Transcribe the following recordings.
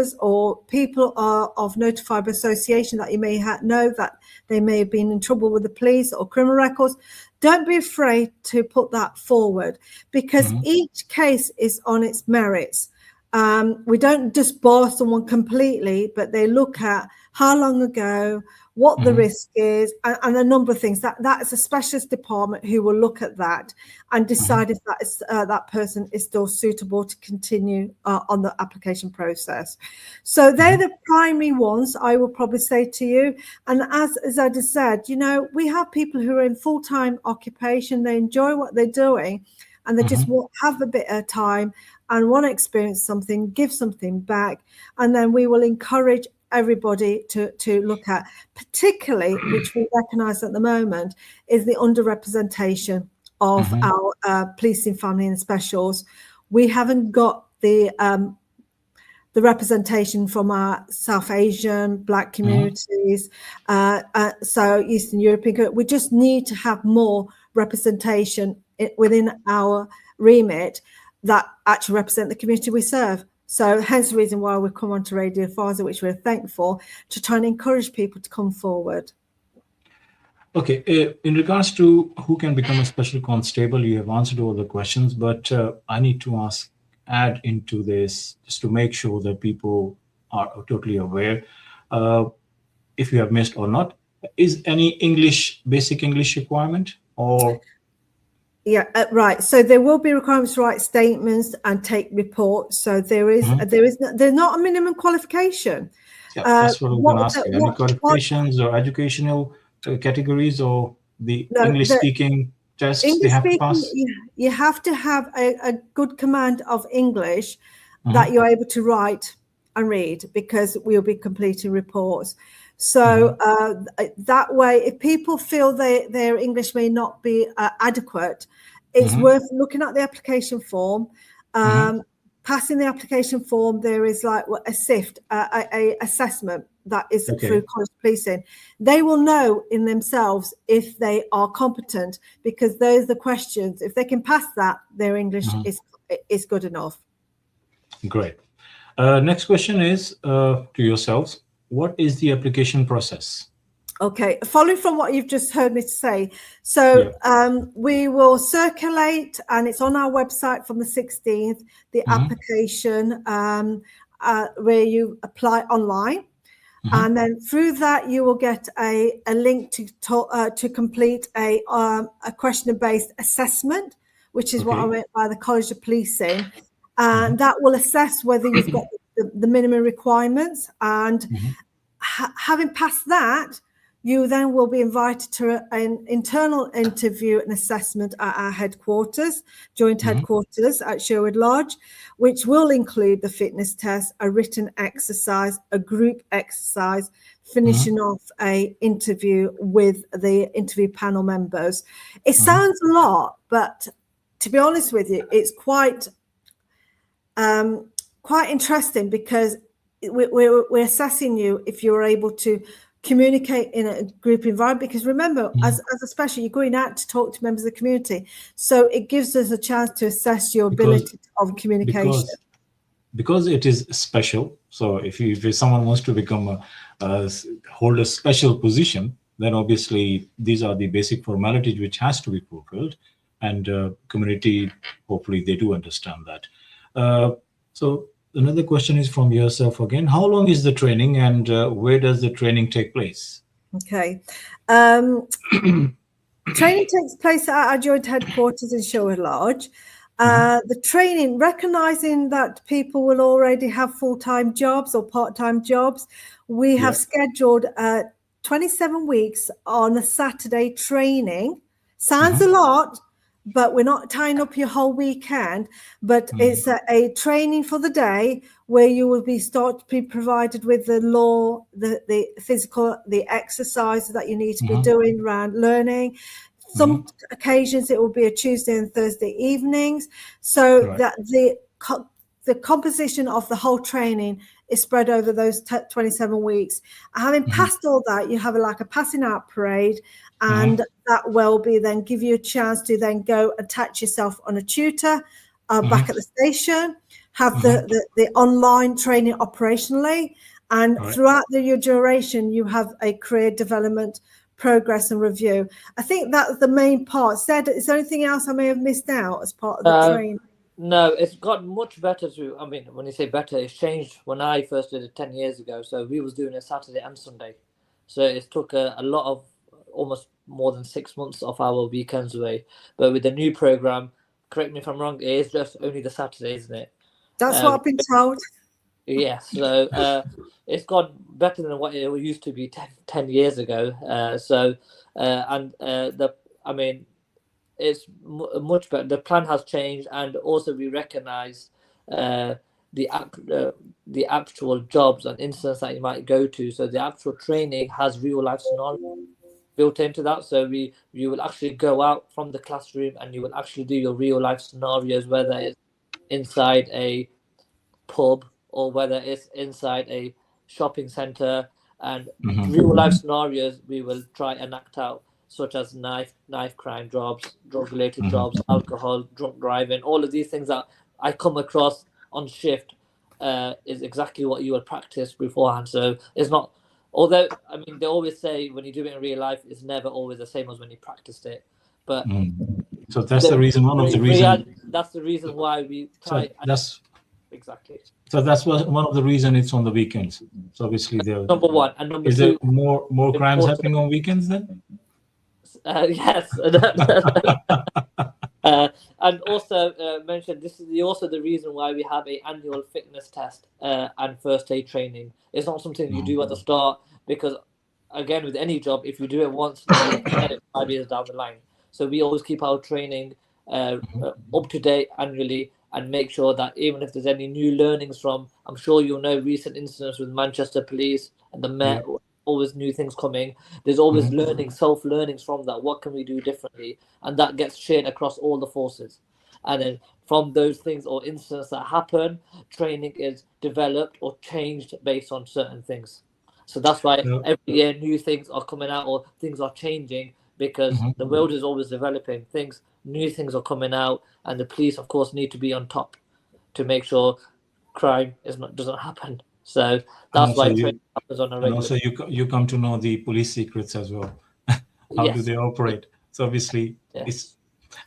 officers or people of notifiable association that you may know that they may have been in trouble with the police or criminal records, don't be afraid to put that forward, because each case is on its merits. We don't just bar someone completely, but they look at how long ago, what the risk is, and a number of things. That is a specialist department who will look at that and decide if that person is still suitable to continue on the application process. So they're the primary ones I will probably say to you. And as I just said, you know, we have people who are in full-time occupation, they enjoy what they're doing, and they just want have a bit of time and want to experience something, give something back, and then we will encourage everybody to look at, particularly, which we recognise at the moment, is the underrepresentation of our policing, family and specials. We haven't got the representation from our South Asian, Black communities, so Eastern European. We just need to have more representation within our remit that actually represent the community we serve. So hence the reason why we've come onto Radio FASA, which we're thankful, to try and encourage people to come forward. Okay, in regards to who can become a special constable, you have answered all the questions, but I need to add into this just to make sure that people are totally aware, if you have missed or not, is any basic English requirement or? Yeah, right. So there will be requirements to write statements and take reports. So there's not a minimum qualification. Yeah, that's what I was going to ask you. Any qualifications or educational categories or the English-speaking tests they have to pass? You have to have a good command of English that you're able to write and read, because we'll be completing reports. So that way, if people feel their English may not be adequate, it's worth looking at the application form, passing the application form. There is like a SIFT, a assessment that is through college policing. They will know in themselves if they are competent, because those are the questions. If they can pass that, their English is good enough. Great. Next question is to yourselves. What is the application process? Okay, following from what you've just heard me say, so we will circulate, and it's on our website from the 16th, the application where you apply online. And then through that, you will get a link to complete a question-based assessment, which is what I meant by the College of Policing. And that will assess whether you've got the minimum requirements. And having passed that, you then will be invited to an internal interview and assessment at our headquarters, joint headquarters at Sherwood Lodge, which will include the fitness test, a written exercise, a group exercise, finishing off a interview with the interview panel members. It sounds a lot, but to be honest with you, it's quite interesting, because we're assessing you if you're able to communicate in a group environment, because remember, as a special, you're going out to talk to members of the community, so it gives us a chance to assess your ability of communication. Because it is special, so if someone wants to become hold a special position, then obviously these are the basic formalities which has to be fulfilled, and community, hopefully they do understand that. So another question is from yourself again. How long is the training, and where does the training take place? Okay. Training takes place at our joint headquarters in Sherwood Lodge. The training, recognizing that people will already have full-time jobs or part-time jobs, we have scheduled 27 weeks on a Saturday training. Sounds a lot, but we're not tying up your whole weekend, but it's a training for the day where you will be provided with the law, the physical, the exercises that you need to be doing around learning. Some occasions it will be a Tuesday and Thursday evenings, so that the composition of the whole training is spread over those 27 weeks. Having passed all that, you have like a passing out parade, and that will be then give you a chance to then go attach yourself on a tutor back at the station, have the online training operationally, and throughout your duration, you have a career development progress and review. I think that's the main part. Said, is there anything else I may have missed out as part of the training? No, it's got much better I mean, when you say better, it's changed when I first did it 10 years ago. So we was doing it Saturday and Sunday. So it took a lot of, almost more than 6 months of our weekends away. But with the new program, correct me if I'm wrong, it is just only the Saturday, isn't it? That's what I've been told. Yes, so it's got better than what it used to be 10 years ago. I mean, it's much better. The plan has changed, and also we recognize the actual jobs and incidents that you might go to. So the actual training has real life scenarios built into that. So you will actually go out from the classroom and you will actually do your real life scenarios, whether it's inside a pub or whether it's inside a shopping center, and real life scenarios we will try and act out, such as knife crime jobs, drug related jobs, alcohol, drunk driving, all of these things that I come across on shift is exactly what you would practice beforehand. So it's not, although I mean they always say when you do it in real life it's never always the same as when you practiced it, but so that's the reason, one of the reasons, that's the reason why we try. So exactly. So that's one of the reasons it's on the weekends. So obviously there. Number one, and number is two, there more crimes happening on weekends then? Yes. And also mentioned, this is also the reason why we have a annual fitness test and first aid training. It's not something you do at the start, because again, with any job, if you do it once, then you forget it 5 years down the line. So we always keep our training up to date annually, and make sure that even if there's any new learnings from, I'm sure you'll know recent incidents with Manchester Police and the Met, always new things coming. There's always learning, self-learnings from that. What can we do differently? And that gets shared across all the forces. And then from those things or incidents that happen, training is developed or changed based on certain things. So that's why every year new things are coming out or things are changing, because the world is always developing. New things are coming out, and the police, of course, need to be on top to make sure crime doesn't happen. So that's why training happens on a regular. And also you come to know the police secrets as well. How do they operate? So obviously it's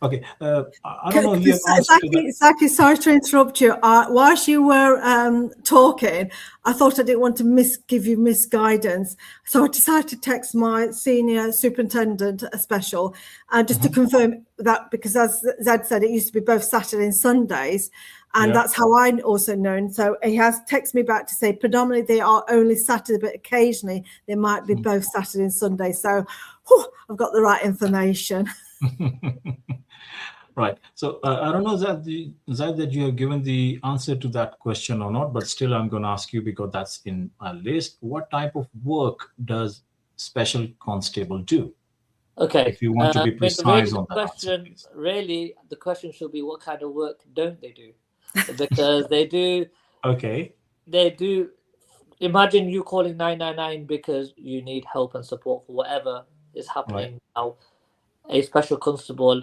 okay. I don't know if you have answered Zaki, sorry to interrupt you. Whilst you were talking, I thought I didn't want to give you misguidance. So I decided to text my senior superintendent, a special, just to confirm that, because as Zed said, it used to be both Saturday and Sundays. And that's how I also known. So he has texted me back to say predominantly they are only Saturday, but occasionally they might be both Saturday and Sunday. So I've got the right information. Right. So I don't know Zad, that you have given the answer to that question or not, but still I'm going to ask you, because that's in our list. What type of work does special constable do? Okay. If you want to be precise on that question, answer, really, the question should be, what kind of work don't they do? Because they do. Okay. They do. Imagine you calling 999 because you need help and support for whatever is happening now. A special constable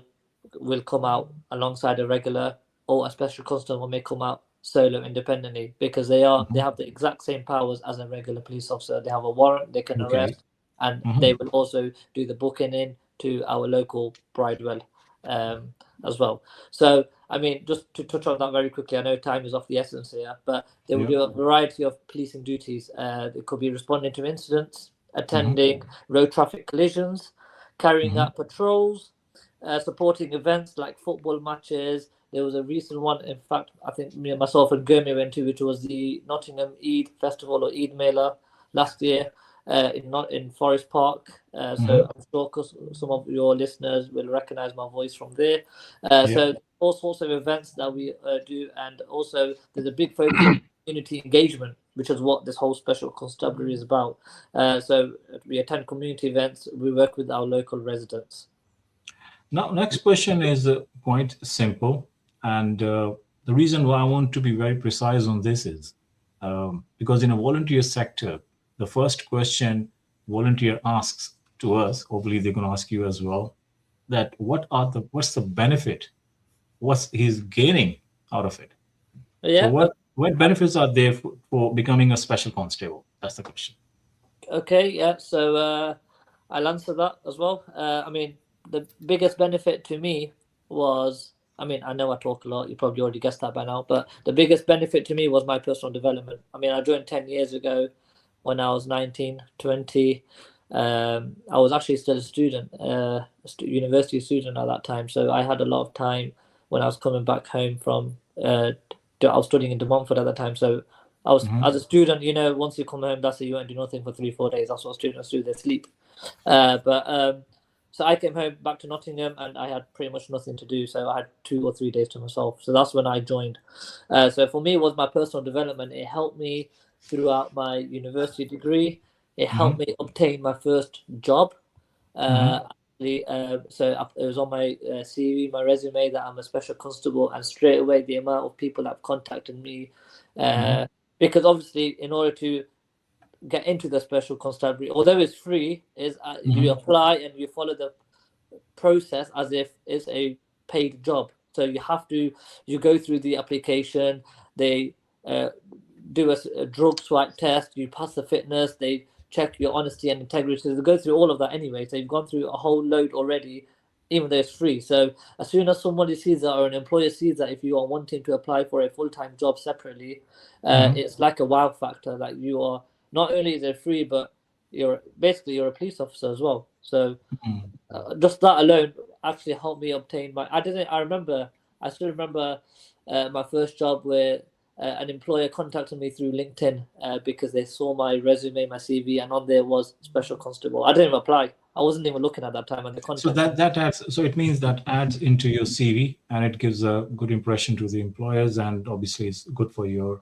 will come out alongside a regular, or a special constable may come out solo independently, because they have the exact same powers as a regular police officer. They have a warrant, they can arrest, and they will also do the booking in to our local Bridewell as well. So I mean, just to touch on that very quickly, I know time is of the essence here, but they will do a variety of policing duties. It could be responding to incidents, attending road traffic collisions, carrying out patrols, supporting events like football matches. There was a recent one, in fact, I think me and myself and Gurmi went to, which was the Nottingham Eid Festival or Eid Mela last year in Forest Park. So I'm sure some of your listeners will recognize my voice from there. So all sorts of events that we do, and also there's a big focus on community engagement, which is what this whole special constabulary is about. So we attend community events, we work with our local residents. Now, next question is quite simple, and the reason why I want to be very precise on this is because in a volunteer sector, the first question volunteer asks to us, hopefully they're going to ask you as well, that what's the benefit? What's he's gaining out of it? Yeah. So what benefits are there for becoming a special constable? That's the question. Okay. Yeah. So I'll answer that as well. I mean, the biggest benefit to me was, I mean, I know I talk a lot. You probably already guessed that by now. But the biggest benefit to me was my personal development. I mean, I joined 10 years ago when I was 19, 20. I was actually still a student, university student at that time. So I had a lot of time when I was coming back home from, I was studying in De Montfort at the time. So I was, as a student, you know, once you come home, that's it, you won't do nothing for 3, 4 days. That's what students do, they sleep. So I came home back to Nottingham and I had pretty much nothing to do. So I had 2 or 3 days to myself. So that's when I joined. So for me, it was my personal development. It helped me throughout my university degree. It helped me obtain my first job. So it was on my CV, my resume, that I'm a special constable, and straight away the amount of people that have contacted me, because obviously in order to get into the special constabulary, although it's free, is you apply and you follow the process as if it's a paid job. So you go through the application, they do a drug swipe test, you pass the fitness, they check your honesty and integrity. They go through all of that anyway. So you've gone through a whole load already, even though it's free. So as soon as somebody sees that, or an employer sees that, if you are wanting to apply for a full-time job separately, it's like a wow factor that you are, not only is it free, but you're a police officer as well. So just that alone actually helped me obtain my. I still remember my first job where an employer contacted me through LinkedIn because they saw my resume, my CV, and on there was special constable. I didn't even apply. I wasn't even looking at that time, and the So that adds. So it means that adds into your CV, and it gives a good impression to the employers, and obviously it's good for your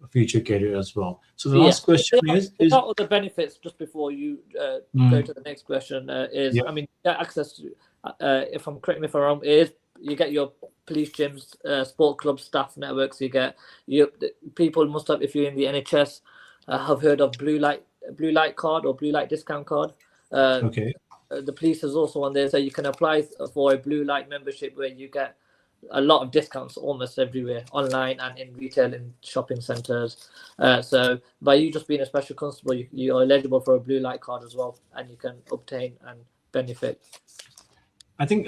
future career as well. So the last question is what are the benefits, just before you go to the next question, is I mean, get access to, if I'm correct me if I'm wrong, is you get your police gyms, sport clubs, staff networks. You get people must have, if you're in the NHS, have heard of blue light card or blue light discount card. The police is also on there, so you can apply for a blue light membership where you get a lot of discounts almost everywhere, online and in retail, in shopping centres. So by you just being a special constable, you are eligible for a blue light card as well, and you can obtain and benefit. I think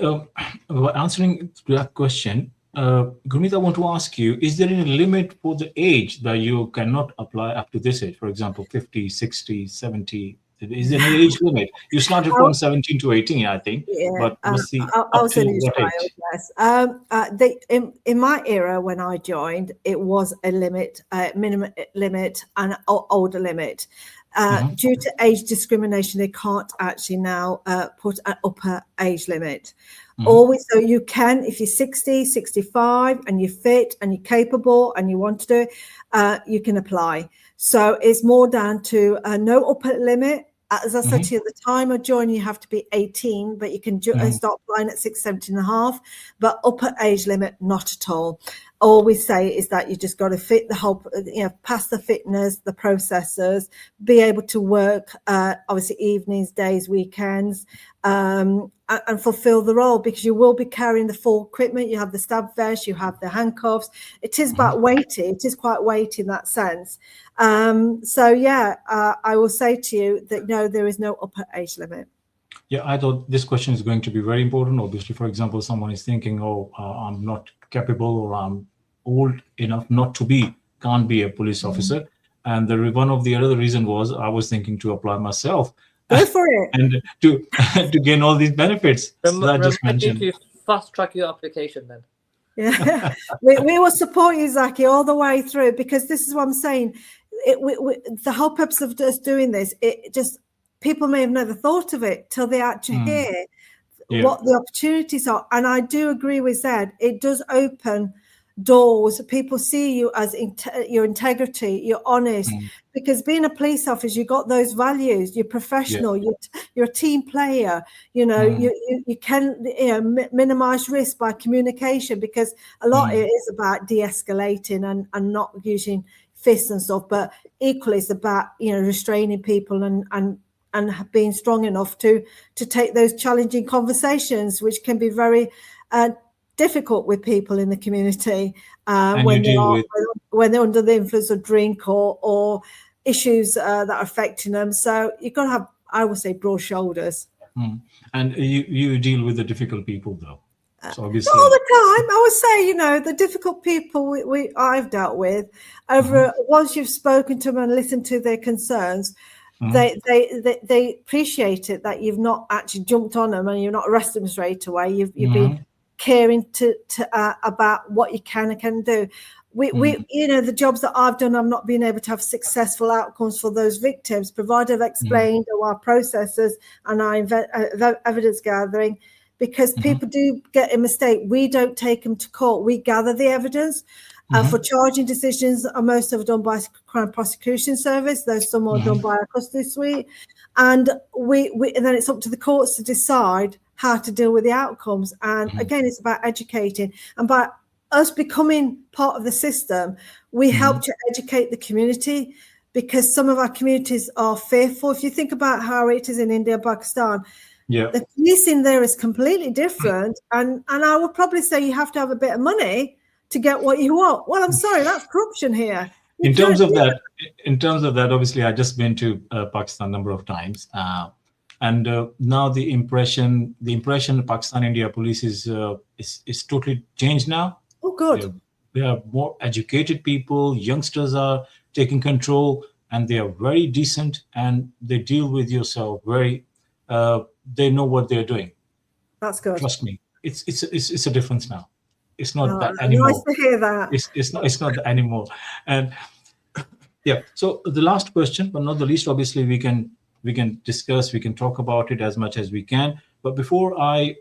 answering to that question, Gurmeet, I want to ask you, is there any limit for the age that you cannot apply up to this age? For example, 50, 60, 70? Is there any age limit? You started from 17 to 18, I think. Yeah, but what's the I was in Israel, yes. In my era, when I joined, it was a limit, minimum limit, and older limit. Due to age discrimination, they can't actually now put an upper age limit. Always, so you can, if you're 60, 65, and you're fit and you're capable and you want to do it, you can apply. So it's more down to no upper limit. As I said to you, at the time of joining, you have to be 18, but you can start applying at 6, 17 and a half, but upper age limit, not at all. All we say is that you just got to fit the whole, pass the fitness, the processors, be able to work, obviously evenings, days, weekends, and fulfill the role, because you will be carrying the full equipment. You have the stab vest, you have the handcuffs. It is about weighty. It is quite weighty in that sense. I will say to you that no, there is no upper age limit. Yeah, I thought this question is going to be very important. Obviously, for example, someone is thinking, I'm not capable, or I'm old enough not to can't be a police officer. And one of the other reason was I was thinking to apply myself. Go for it. And to gain all these benefits that I just mentioned. To fast track your application then. Yeah, we will support you, Zaki, all the way through, because this is what I'm saying. The whole purpose of us doing this, people may have never thought of it till they actually hear what the opportunities are. And I do agree with Zed. It does open doors. People see you as your integrity, you're honest, because being a police officer, you got those values. You're professional. You're a team player. You can minimize risk by communication, because a lot it is about de-escalating and not using fists and stuff. But equally, it's about restraining people and being strong enough to take those challenging conversations, which can be very difficult with people in the community And when you deal with when they're under the influence of drink or issues that are affecting them. So you've got to have, I would say, broad shoulders. and you deal with the difficult people though. So obviously, not all the time. I would say, you know, the difficult people I've dealt with over once you've spoken to them and listened to their concerns, they appreciate it that you've not actually jumped on them and you're not arrested them straight away. You've been caring to about what you can and can do. We you know, the jobs that I've done, I've not been able to have successful outcomes for those victims, provided I've explained our processes and our evidence gathering. Because people do get a mistake. We don't take them to court. We gather the evidence for charging decisions. Most of them done by Crime Prosecution Service, though some are done by our custody suite. And and then it's up to the courts to decide how to deal with the outcomes. And again, it's about educating. And by us becoming part of the system, we help to educate the community, because some of our communities are fearful. If you think about how it is in India and Pakistan, the policing there is completely different, and I would probably say you have to have a bit of money to get what you want. Well, I'm sorry, that's corruption here. In terms of that, obviously, I just been to Pakistan a number of times, and now the impression of Pakistan India police is totally changed now. Oh, good. They are more educated people. Youngsters are taking control, and they are very decent, and they deal with yourself very. They know what they're doing. That's good. Trust me, it's a difference now. It's not that anymore. Nice to hear that. It's not that anymore. And yeah. So the last question, but not the least, obviously we can discuss, we can talk about it as much as we can. But before I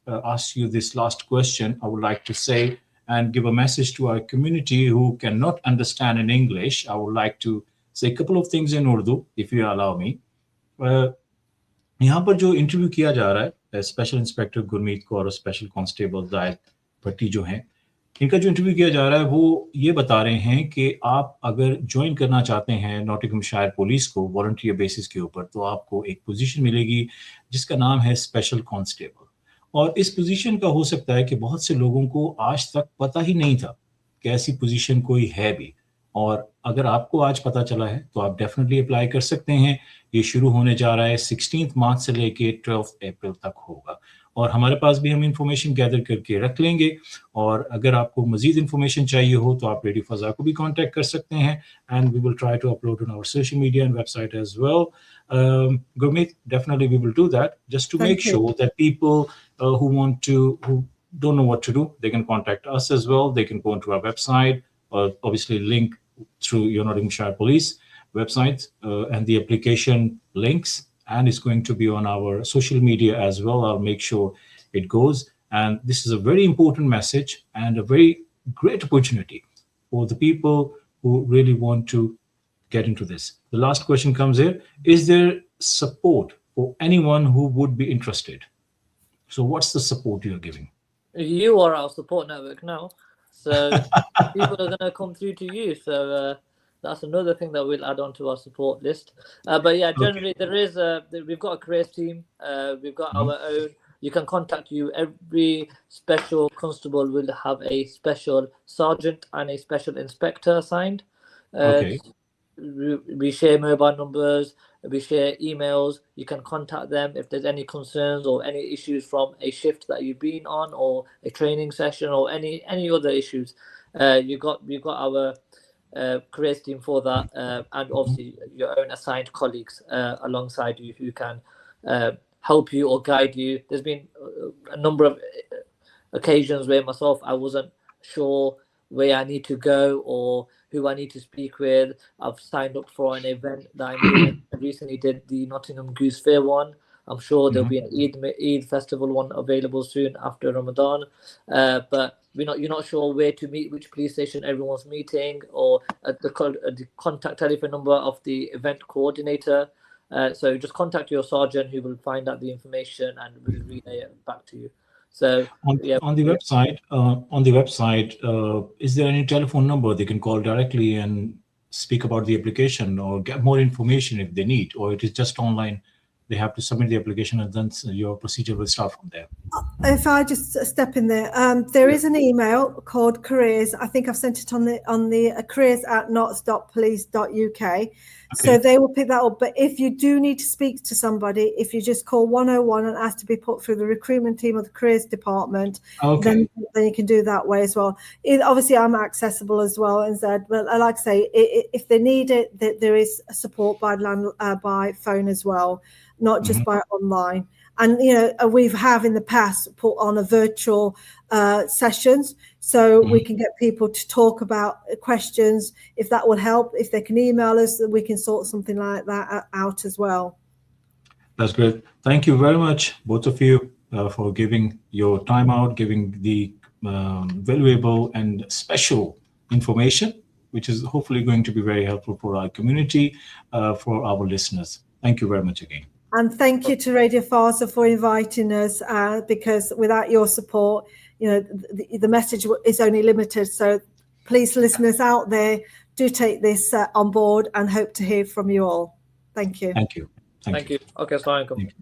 ask you this last question, I would like to say and give a message to our community who cannot understand in English. I would like to say a couple of things in Urdu, if you allow me. यहाँ पर जो interview किया जा रहा है special inspector Gurmeet Kaur और special constable जायद भट्टी जो हैं, इनका जो इंटरव्यू किया जा रहा है वो ये बता रहे हैं कि आप अगर ज्वाइन करना चाहते हैं नॉटिंघमशायर पुलिस को वॉलंटियर बेसिस के ऊपर, तो आपको एक पोजीशन मिलेगी जिसका नाम है स्पेशल कांस्टेबल। और इस पोजीशन का हो सकता है कि बहुत से लोगों को आज तक पता ही नहीं था कि ऐसी पोजीशन कोई है भी, और अगर आपको आज पता चला है तो आप डेफिनेटली अप्लाई कर सकते हैं। ये शुरू होने जा रहा है 16 मार्च से लेके 12 अप्रैल तक होगा, और हमारे पास भी हम इंफॉर्मेशन गैदर करके रख लेंगे। और अगर आपको मजीद इंफॉर्मेशन चाहिए हो तो आप रेडियो फजा को भी कांटेक्ट कर सकते हैं, and we will try to upload on our social media and website as well. Gurmeet, definitely we will do that, just to make sure that people who don't know what to do, they can contact us as well. They can go onto our website, obviously link through your Nottinghamshire Police website and the application links, and it's going to be on our social media as well. I'll make sure it goes. And this is a very important message and a very great opportunity for the people who really want to get into this. The last question comes here. Is there support for anyone who would be interested? So what's the support you're giving? You are our support network now. So people are going to come through to you. So that's another thing that we'll add on to our support list. But yeah, generally there is we've got a careers team. We've got our own. You can contact you. Every special constable will have a special sergeant and a special inspector assigned. We share mobile numbers. We share emails. You can contact them if there's any concerns or any issues from a shift that you've been on, or a training session, or any other issues. We've got our careers team for that, and obviously your own assigned colleagues alongside you who can help you or guide you. There's been a number of occasions where myself, I wasn't sure where I need to go or who I need to speak with. I've signed up for an event that I'm doing. I recently did the Nottingham Goose Fair one. I'm sure there'll be an Eid festival one available soon after Ramadan. But you're not sure where to meet, which police station everyone's meeting, or the contact telephone number of the event coordinator. So just contact your sergeant, who will find out the information and will relay it back to you. So on the website, is there any telephone number they can call directly and speak about the application or get more information if they need, or it is just online? They have to submit the application and then your procedure will start from there. if I just step in there, there is an email called careers. I think I've sent it on the careers@nots.police.uk. So they will pick that up. But if you do need to speak to somebody, if you just call 101 and ask to be put through the recruitment team or the careers department, then you can do that way as well. Obviously, I'm accessible as well, and Zed. But like I say, if they need it, there is support by phone as well, not just by online. And we have in the past put on a virtual sessions, so we can get people to talk about questions. If that will help, if they can email us, we can sort something like that out as well. That's great. Thank you very much, both of you, for giving your time out, giving the valuable and special information, which is hopefully going to be very helpful for our community, for our listeners. Thank you very much again. And thank you to Radio Farsa for inviting us, because without your support, the message is only limited. So please, listeners out there, do take this on board and hope to hear from you all. Thank you. Thank you. Thank you. Okay, assalamu alaikum.